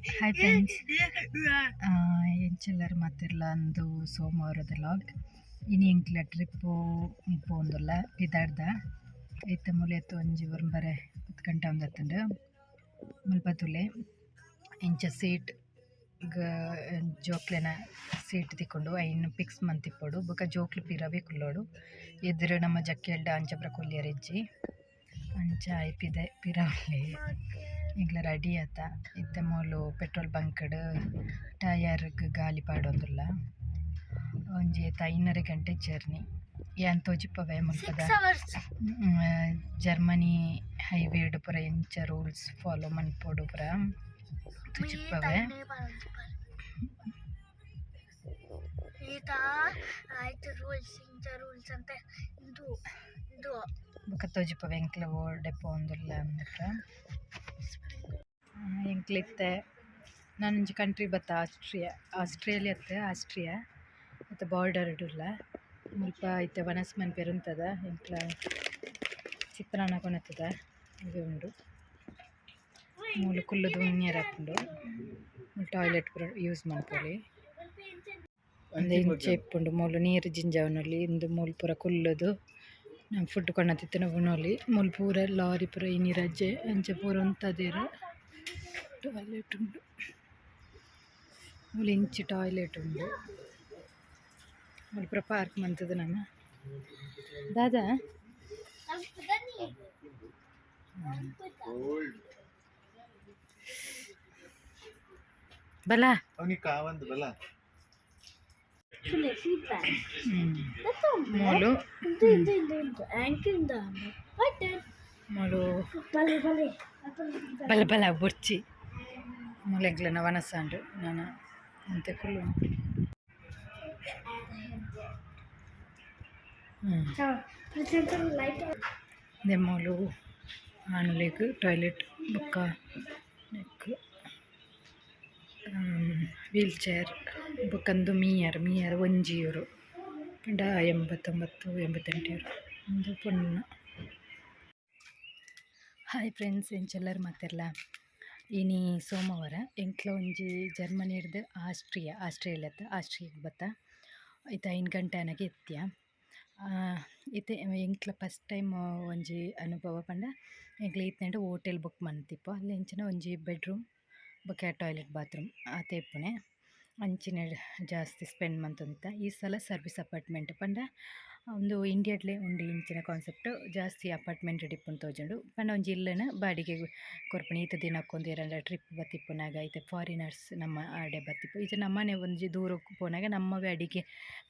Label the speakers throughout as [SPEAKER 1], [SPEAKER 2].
[SPEAKER 1] Hi friends, ಎಂಚೆಲ್ಲರು ಮಾತಿರ್ಲ ಅಂದು ಸೋಮವಾರದ log ಇನಿ ಎಂಕ್ಲ ಟ್ರಿಪ್ಪು ಪೋಂದುಲ್ಲ ಪಿದಾಡ್ದ ಐತ ಮೂಲೆತ್ತು ಒಂಜಿ ಬರೆ 10 ಗಂಟೆ ಒಂದತ್ತಂಡು ಮುಲ್ಪತುಲೆ ಇಂಚ ಸೀಟ್ ಜೋಕ್ಲೆನ ಸೀಟ್ ತಿಕ್ಕೊಂಡು ಐನ್ ಫಿಕ್ಸ್ ಮಂತಿಪ್ಪೋಡು ಬೊಕ ಜೋಕ್ಲು ಪಿರವೇ ಕುಲ್ಲೋಡು ಎದುರು ನಮ್ಮ ಜಕ್ಕೆಲ್ಡ ಅಂಚ ಕೊಲ್ಲಿಯರಿಜ್ಜಿ ಅಂಚ ಐ ಪಿರವಲ್ಲಿ ಈಗಲ ರೆಡಿ ಆತ ಇತ್ತೆ ಮೂಲು ಪೆಟ್ರೋಲ್ ಬಂಕ್ಡ್ ಟಯರ್ಗ್ ಗಾಲಿ ಪಾಡೊಂದುಲ್ಲ ಒಂಜಿ 5:30 ಗಂಟೆ ಜರ್ನಿ ಏನ್ ತೋಜಿಪ್ಪವೆ ಮುಲ್ಪದ ಜರ್ಮನಿ ಹೈವೇಡ್ ಪೂರ ಎಂಚ ರೂಲ್ಸ್ ಫಾಲೋ ಮನ್ಪೋಡು ಪೂರ ತೋಜಿಪ್ಪವೆ ಬೊಕ ತೋಜಿಪ್ಪವೆ ಎಂಕ್ಲ ಓಡೆ ಪೋಂದುಲ್ಲ ಅಂದ್ಬಿಟ್ರೆ ಎಂಕ್ಲಿತ್ತೆ ನಾನೊಂಜಿ ಕಂಟ್ರಿ ಬತ್ತ ಆಸ್ಟ್ರೇಲಿಯಾ ಮತ್ತು ಬಾರ್ಡರ್ ಇಡಲ್ಲ ಮುಲ್ಪ ಇತ್ತೆ ವನಸ್ ಮನ್ಪೆರುಂತದ ಎಂಕ್ಲ ಚಿತ್ರಾನ್ನ ಕೊನತ್ತದ ಇದು ಉಂಡು ಮೂಲು ಕುಲ್ಲುದು ಉಣ್ಣಿಯರ್ ಹಾಕೊಂಡು ಟಾಯ್ಲೆಟ್ ಪೂರ ಯೂಸ್ ಮನ್ಪೊಲಿ ಅಂದೆ ಇಂಚೆ ಇಪ್ಪುಂಡು ಮೂಲು ನೀರು ಜಿಂಜವನೊಲಿ ಇಂದು ಮೂಲು ಪೂರ ಕುಲ್ಲುದು ನಾನು ಫುಡ್ ಕೊನತ್ತಿತ್ತಿನ ಉಣೋಲಿ ಮೂಲು ಪೂರ ಲಾರಿ ಪೂರ ಇನಿ ರಜೆ ಅಂಚೆ ಪೂರ ಉಂತದೇರ ಟಾಯ್ಲೆಟ್ ಉಂಡು ಮೂಲು ಇಂಚಿ ಟಾಯ್ಲೆಟ್ ಉಂಡು ಮೂಲು ಪೂರ ಪಾರ್ಕ್ ಮಂತದ ನಮ್ಮ ದಾದಾ ಬಲ ಮೂಲು ಮೂಲು ಬಲ ಬಲ ಬುರ್ಚಿ ಮೂಲೆಂಕ್ಲನ ವನಸಾಂಡು ನಾನು ಅಂತೆ ಕುಲ್ಲು ಮೂಲು ಆನುಲೆಗ್ ಟಾಯ್ಲೆಟ್ ಬೊಕ್ಕ ನೆಕ್ ವೀಲ್ ಚೇರ್ ಬೊಕ್ಕಂದು ಮೀಯರ್ €1 ಪಂಡ 89-88 ಒಂದು ಪೊನ್ನ. ಹಾಯ್ ಫ್ರೆಂಡ್ಸ್, ಎಂಚೆಲ್ಲರು ಮಾತಿರ್ಲ ಇನಿ ಸೋಮವಾರ ಎಂಕ್ಲ ಒಂಜಿ ಜರ್ಮನಿ ಹಿಡ್ದು ಆಸ್ಟ್ರೇಲಿಯಾಗ್ ಬತ್ತ ಐತ 5 ಗಂಟೆ ಅನಗೆ ಎತ್ತಿಯ ಇತ್ತೆ ಎಂಕ್ಲ ಫಸ್ಟ್ ಟೈಮ್ ಒಂಜಿ ಅನುಭವ ಪಂಡ ಎಂಕ್ಲ ಇತ್ನೆಂಡು ಹೋಟೆಲ್ ಬುಕ್ ಮನ್ತಿಪ್ಪು ಅಲ್ಲಿ ಎಂಚಿನ ಒಂಜಿ ಬೆಡ್ರೂಮ್ ಬೊಕ ಟಾಯ್ಲೆಟ್ ಬಾತ್ರೂಮ್ ಆತೆ ಇಪ್ಪುನೆ ಅಂಚಿನ ಜಾಸ್ತಿ ಸ್ಪೆಂಡ್ ಮಂತೊಂದಿತ್ತ. ಈ ಸಲ ಸರ್ವಿಸ್ ಅಪಾರ್ಟ್ಮೆಂಟ್ ಪಂಡ ಒಂದು ಇಂಡಿಯಾಡ್ಲೆ ಉಂಡು ಇಂಚಿನ ಕಾನ್ಸೆಪ್ಟ್ ಜಾಸ್ತಿ ಅಪಾರ್ಟ್ಮೆಂಟ್ ಡಿಪ್ಪುಂಡು ತೋಜುಂಡು ಪಂಡ ಒಂಜಿ ಇಲ್ಲನ ಬಾಡಿಗೆ ಕೊರ್ಪುನ ಈತ ದಿನಕ್ಕೊಂದು ಎರಡ ಟ್ರಿಪ್ ಬತ್ತಿಪ್ಪುನಾಗ ಐತೆ ಫಾರಿನರ್ಸ್ ನಮ್ಮ ಆಡೆ ಬತ್ತಿಪ್ಪು ಇದು ನಮ್ಮನೆ ಒಂಜಿ ದೂರ ಪೋನಾಗ ನಮ್ಮವೇ ಅಡಿಗೆ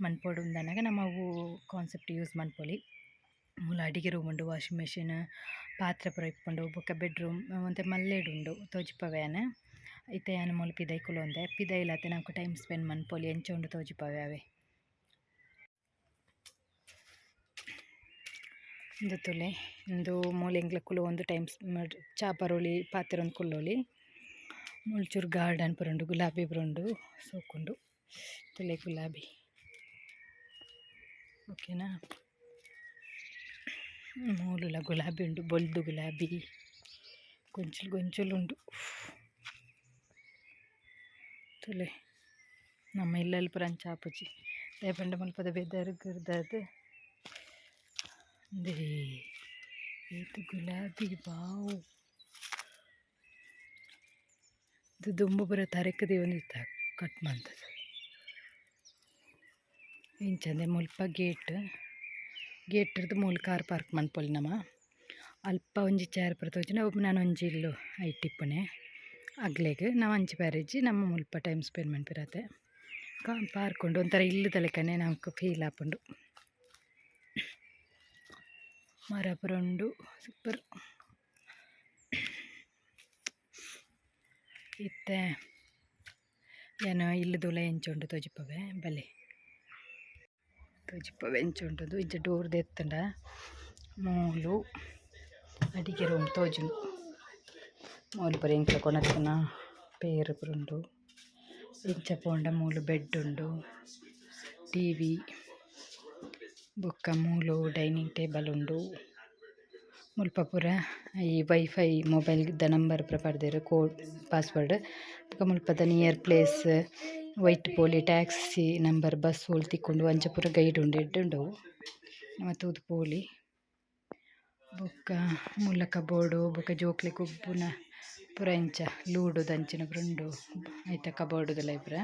[SPEAKER 1] ಮನ್ಪೊಡು ಉಂದನಾಗ ನಮ್ಮವು ಕಾನ್ಸೆಪ್ಟ್ ಯೂಸ್ ಮನ್ಪೊಲಿ. ಮೂಲ ಅಡಿಗೆ ರೂಮ್ ಉಂಡು, ವಾಷಿಂಗ್ ಮೆಷಿನ್, ಪಾತ್ರೆ ಪೂರ ಇಪ್ಪುಂಡು ಬೊಕ ಬೆಡ್ರೂಮ್ ಮತ್ತು ಮಲ್ಲೆಡುಂಡು ತೋಜಿಪ್ಪವ್ಯಾನ ಇತ್ತೆ ಯಾನು ಮೂಲು ಪಿದೈ ಕುಲೊಂದೆ ಪಿದೈಲತ್ತೆ ನಾಲ್ಕು ಟೈಮ್ ಸ್ಪೆಂಡ್ ಮನ್ಪೊಲಿ ಎಂಚ ಉಂಡು ತೋಜಿಪ್ಪವೆ ಅವೆ ಇಂದು ತುಲೆ ಇಂದು ಮೂಲೆ ಎಂಗ್ಲ ಕುಲು ಒಂದು ಟೈಮ್ ಚಾಪರೋಲಿ ಪಾತ್ರೆ ಒಂದು ಕುಲ್ಲೋಲಿ ಮುಳ್ಚೂರು ಗಾರ್ಡನ್ ಪುರುಂಡು ಗುಲಾಬಿ ಪುರುಂಡು ಸೋಕುಂಡು ತುಲೆ ಗುಲಾಬಿ ಓಕೆನಾ. ಮೂಲುಲ ಗುಲಾಬಿ ಉಂಡು, ಬೊಲ್ದು ಗುಲಾಬಿ ಗೊಂಚಲು ಉಂಡು ತುಲೆ ನಮ್ಮ ಇಲ್ಲಲ್ಲಿ ಪುರ ಅಂಚ ಆಪುಜಿ ದೇಪಂಡ ಮುಲ್ಪದ ಬೆದರ್ಗರ್ದದು ಅಂದೇ ಇದು ಗುಲಾಬಿ ಬಾವು ಇದು ದುಂಬು ಪೂರ ತರೆಕದೆ ಒಂದಿತ್ತ ಕಟ್ ಮಾಡ್ತದೆ ಇಂಚಂದೆ ಮುಲ್ಪ ಗೇಟ್ ಇರ್ದು ಮೂಲ ಕಾರ್ ಪಾರ್ಕ್ ಮನ್ಪೊಲಿ ನಮ್ಮ ಅಲ್ಪ ಒಂಜಿ ಚೇರ್ ಪೂರ ತೋಜುಂಡು ಅವು ನಾನು ಒಂಜಿ ಇಲ್ಲು ಐಟಿಪ್ಪುನೆ ಅಗ್ಲೆಗ್ ನಾವು ಅಂಚಿ ಪ್ಯಾರೇಜಿ ನಮ್ಮ ಮುಲ್ಪ ಟೈಮ್ ಸ್ಪೆಂಡ್ ಮನ್ಪಿರತ್ತೆ ಪಾರ್ಕ್ ಉಂಡು ಒಂಥರ ಇಲ್ಲದ ಲೆಕ್ಕನೆ ನಮ್ಗೆ ಫೀಲ್ ಆಪುಂಡು. ಮರ ಪೂರ ಉಂಡು ಸೂಪರ್. ಇತ್ತೆ ಏನು ಇಲ್ಲದೂಲ ಎಂಚುಂಡು ತೋಜಿಪ್ಪವೆ ಬಲೆ ತೋಜಿಪ್ಪವೆ ಎಂಚುಂಟದು ಇಂಚ ಡೋರ್ದು ಎತ್ತಂಡ ಮೂಲು ಅಡಿಗೆ ರೂಮ್ ತೋಜುಂಡು ಮೂಲು ಪೂರ ಎಂಕ್ಲ ಕೊನತ್ತಿನ ಪೇರು ಪುರುಂಡು ಇಂಚ ಪೋಂಡ ಮೂಲು ಬೆಡ್ ಉಂಡು, ಟಿವಿ ಬೊಕ್ಕ ಮೂಲು ಡೈನಿಂಗ್ ಟೇಬಲ್ ಉಂಡು, ಮುಲ್ಪ ಪೂರ ಈ ವೈಫೈ ಮೊಬೈಲ್ದ ನಂಬರ್ ಪೂರ ಪಡೆದೆರ್ ಕೋಡ್ ಪಾಸ್ವರ್ಡ್ ಬೊಕ ಮುಲ್ಪದ ನಿಯರ್ ಪ್ಲೇಸ್ ವೈಟ್ ಪೋಲಿ ಟ್ಯಾಕ್ಸಿ ನಂಬರ್ ಬಸ್ ಓಲ್ ತಿಕ್ಕೊಂಡು ಅಂಚ ಪೂರ ಗೈಡ್ ಉಂಡು ಎಡ್ಡೆ ಉಂಡವು ನಮ ತೂದು ಪೋಲಿ ಬೊಕ್ಕ ಮುಲ್ಲ ಕಬೋರ್ಡು ಬೊಕ ಜೋಕ್ಲೆಗ್ ಉಪ್ಪುನ ಪೂರ ಇಂಚ ಲೂಡು ದಂಚಿನ ಪುರ ಐತ ಕಬೋರ್ಡುದ ಲೈಪುರ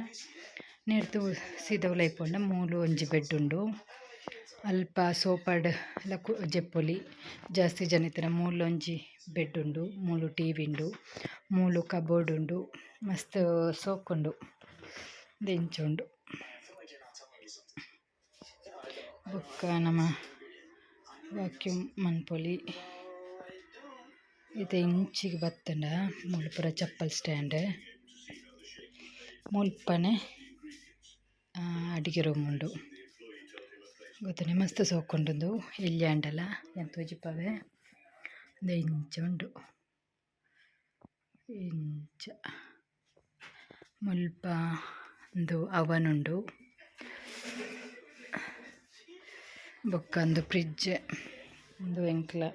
[SPEAKER 1] ನೆರ್ತು ಸೀದಾ ಉಲೈಪೋಂಡ ಮೂಲು ಒಂಜಿ ಬೆಡ್ ಉಂಡು ಅಲ್ಪ ಸೋಪಾಡ್ ಜೆಪ್ಪೊಲಿ ಜಾಸ್ತಿ ಜನ ಇತ್ತಿನ ಮೂಲು ಒಂಜಿ ಬೆಡ್ ಉಂಡು ಮೂಲು ಟಿವಿ ಉಂಡು ಮೂಲು ಕಬೋರ್ಡ್ ಉಂಡು ಮಸ್ತ್ ಸೋಕುಂಡು ದೆಂಚ ಉಂಡು ಬೊಕ್ಕ ನಮ ವಾಕ್ಯೂಮ್ ಮನ್ಪೊಲಿ ಇದು ಇಂಚಿಗೆ ಬತ್ತಂಡ ಮೂಲು ಪೂರ ಚಪ್ಪಲ್ ಸ್ಟ್ಯಾಂಡ್ ಮುಲ್ಪನೆ ಅಡಿಗೆ ರೂಮ್ ಉಂಡು ಗೊತ್ತನೆ ಮಸ್ತ್ ಸೋಕೊಂಡುಂದು ಎಲ್ಲಿ ಅಂಡಲ್ಲ ಎಂತ ಉಜಿಪವೆ ಇಂಚ ಉಂಡು ಇಂಚ ಮುಲ್ಪ ಒಂದು ಅವನ್ ಉಂಡು ಬೊಕ್ಕ ಒಂದು ಫ್ರಿಡ್ಜ್ ಒಂದು ಎಂಕ್ಲ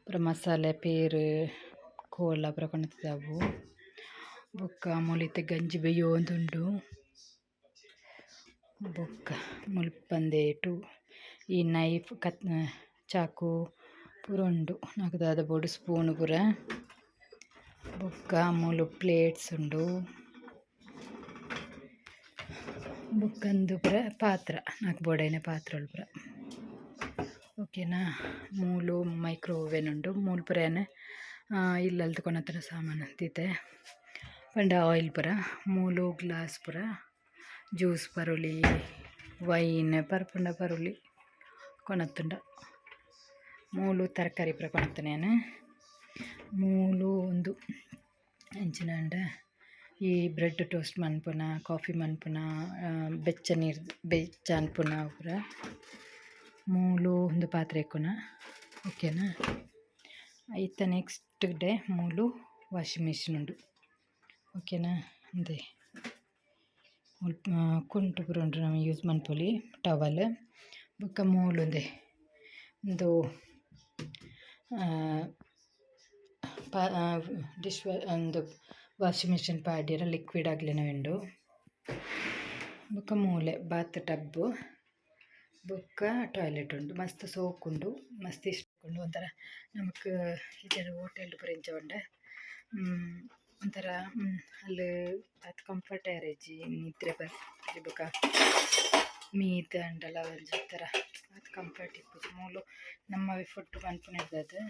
[SPEAKER 1] ಪೂರ ಮಸಾಲೆ ಪೇರು ಕೋಲ ಪೂರ ಕೊಣತಿದ್ದಾವು ಬೊಕ್ಕ ಮೊಲಿತೆ ಗಂಜಿ ಬೇಯೋಂದುಂಡು ಬೊಕ್ಕ ಮುಲ್ಪಂದೇಟು ಈ ನೈಫ್ ಚಾಕು ಪೂರ ಉಂಡು ನಾಲ್ಕು ಬೋಡು ಸ್ಪೂನ್ ಪೂರ ಬೊಕ್ಕ ಮೂಲು ಪ್ಲೇಟ್ಸ್ ಉಂಡು ಬೊಕ್ಕಂದು ಪೂರ ಪಾತ್ರ ನಾಲ್ಕು ಬೋಡೈನ ಪಾತ್ರಗಳು ಪೂರ ಓಕೆನಾ ಮೂಲು ಮೈಕ್ರೋ ಓವೆನ್ ಉಂಡು ಮೂಲು ಪೂರೇನೆ ಇಲ್ಲಲ್ದು ಕೊನತ್ರ ಸಾಮಾನು ಅಂತಿತ್ತೆ ಪಂಡ ಆಯಿಲ್ ಪೂರ ಮೂಲು ಗ್ಲಾಸ್ ಪೂರ ಜ್ಯೂಸ್ ಪರುಳಿ ವೈನ್ ಪರ್ಪುಂಡ ಪರುಳಿ ಕೊನತ್ತುಂಡ ಮೂಲು ತರಕಾರಿ ಪೂರ ಕೊನತ್ತನೇನು ಮೂಲು ಒಂದು ಅಂಚಿನಂಡ ಈ ಬ್ರೆಡ್ ಟೋಸ್ಟ್ ಮನ್ಪುನ ಕಾಫಿ ಮನ್ಪುನ ಬೆಚ್ಚ ನೀರು ಬೆಚ್ಚ ಅನ್ಪುನ ಪೂರ ಮೂಲು ಒಂದು ಪಾತ್ರೆ ಇಕ್ಕುನ ಓಕೆನಾ ಐತ ನೆಕ್ಸ್ಟ್ ಡೇ ಮೂಲು ವಾಷಿಂಗ್ ಮಿಷಿನ್ ಉಂಡು ಓಕೆನಾ ಅದೇ ಕುಂಟು ಪೂರ ಉಂಡು ನಾವು ಯೂಸ್ ಮನ್ಪೊಲಿ ಟವಲ್ ಬೊಕ್ಕ ಮೂಲು ಒಂದೇ ಒಂದು ಡಿಶ್ ಒಂದು ವಾಷಿಂಗ್ ಮಿಷಿನ್ ಪಾಡ್ಯರ ಲಿಕ್ವಿಡ್ ಆಗ್ಲೇನೆ ಉಂಡು ಬೊಕ್ಕ ಮೂಲೆ ಬಾತ್ ಟಬ್ಬು ಬೊಕ್ಕ ಟಾಯ್ಲೆಟ್ ಉಂಡು ಮಸ್ತ್ ಸೋಕುಂಡು ಮಸ್ತ್ ಇಷ್ಟ ಉಂಡು ಒಂಥರ ನಮಕ್ ಇದರ ಹೋಟೆಲ್ ಪೂರ ಇಂಚ ಉಂಡ ಒಂಥರ ಅಲ್ಲಿ ಅದು ಕಂಫರ್ಟ್ ಆರೇಜಿ ನಿದ್ರೆ ಬರ್ತಿ ಬೊಕ ಮೀತ್ ಅಂಡಲ ಒಂಥರ ಅದು ಕಂಫರ್ಟ್ ಇಪ್ಪುಜಿ ಮೂಲು ನಮ್ಮ ಫುಡ್ ಮನ್ಪುನಿರ್ತದೆ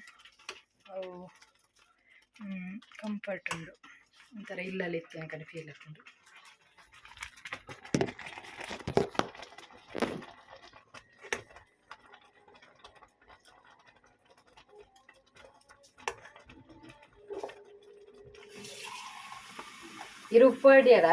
[SPEAKER 1] ಅವು ಕಂಫರ್ಟ್ ಉಂಡು ಒಂಥರ ಇಲ್ಲಲ್ಲಿ ಇತ್ತು ಕಡೆ ಫೀಲ್ ಆಗ್ತುಂಡು ಇರು ಉಪ್ಪು ಅಡಿಯರ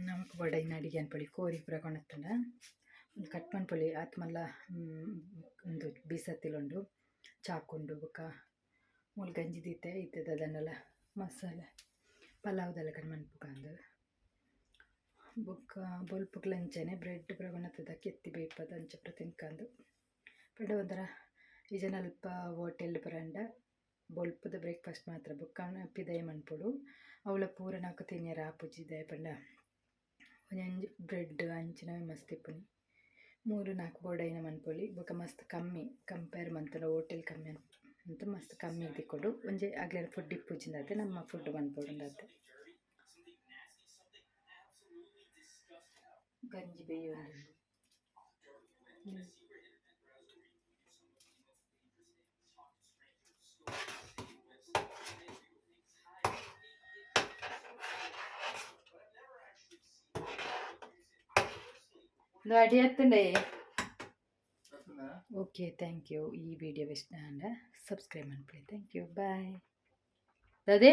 [SPEAKER 1] ನಮಕ್ ಬಡೈನ ಅಡಿಗೆ ಅನ್ಪೊಲಿ ಕೋರಿ ಪೂರ ಕೊಣತ್ತಂಡ ಒಂದು ಕಟ್ ಮನ್ಪೊಲಿ ಆತ್ ಮಲ್ಲ ಒಂದು ಬೀಸತ್ತಿಲುಂಡು ಚಾಕುಂಡು ಬೊಕ ಮೂಲು ಗಂಜಿ ದೀತೆ ಇತ್ತದ ಅದನ್ನೆಲ್ಲ ಮಸಾಲೆ ಪಲಾವ್ದೆಲ್ಲ ಕಡೆ ಮನ್ಪುಗಂದು ಬೊಕ್ಕ ಬೊಲ್ಪುಗ್ಲ ಅಂಚನೆ ಬ್ರೆಡ್ ಪೂರ ಕೊಣತ್ತದ ಕೆತ್ತಿ ಬೇಯ್ಪದ ಅಂಚ ಪೂರ ತಿನ್ಕಂದು ಪಂಡ ಒಂಥರ ಈ ಜನ ಅಲ್ಪ ಹೋಟೆಲ್ ಪುರಂಡ ಬೊಲ್ಪದ ಬ್ರೇಕ್ಫಾಸ್ಟ್ ಮಾತ್ರ ಬೊಕ್ಕ ಪಿದೈ ಮನ್ಪೊಡು ಅವಳ ಪೂರ ನಾಲ್ಕು ತಿನ್ಯರ ಆಪುಜಿದೆ ಪಂಡ ಒಂಜಿ ಬ್ರೆಡ್ ಅಂಚಿನ ಮಸ್ತ್ ಇಪ್ಪುನಿ 3-4 ಬೋಡೈನ ಮನ್ಪೊಲಿ ಬೊಕ ಮಸ್ತ್ ಕಮ್ಮಿ ಕಂಪೇರ್ ಮಂತುಂಡ ಹೋಟೆಲ್ ಕಮ್ಮಿ ಅಂತ ಮಸ್ತ್ ಕಮ್ಮಿ ತಿಕ್ಕೊಡು ಒಂಜಿ ಆಗ್ಲೇನ ಫುಡ್ ಇಪ್ಪುಜಿಂದತೆ ನಮ್ಮ ಫುಡ್ ಮನ್ಪೊಡುಂಡತೆ ಗಂಜಿ ಬೇಯೋಂದುಂಡು ಅಡಿ ಎತ್ತಂಡೆ ಓಕೆ ಥ್ಯಾಂಕ್ ಯು ಈ ವಿಡಿಯೋ ಇಷ್ಟ ಅಂಡ ಸಬ್ಸ್ಕ್ರೈಬ್ ಮಾಡ್ಕೊಳ್ಳಿ ಥ್ಯಾಂಕ್ ಯು ಬಾಯ್ ಅದೇ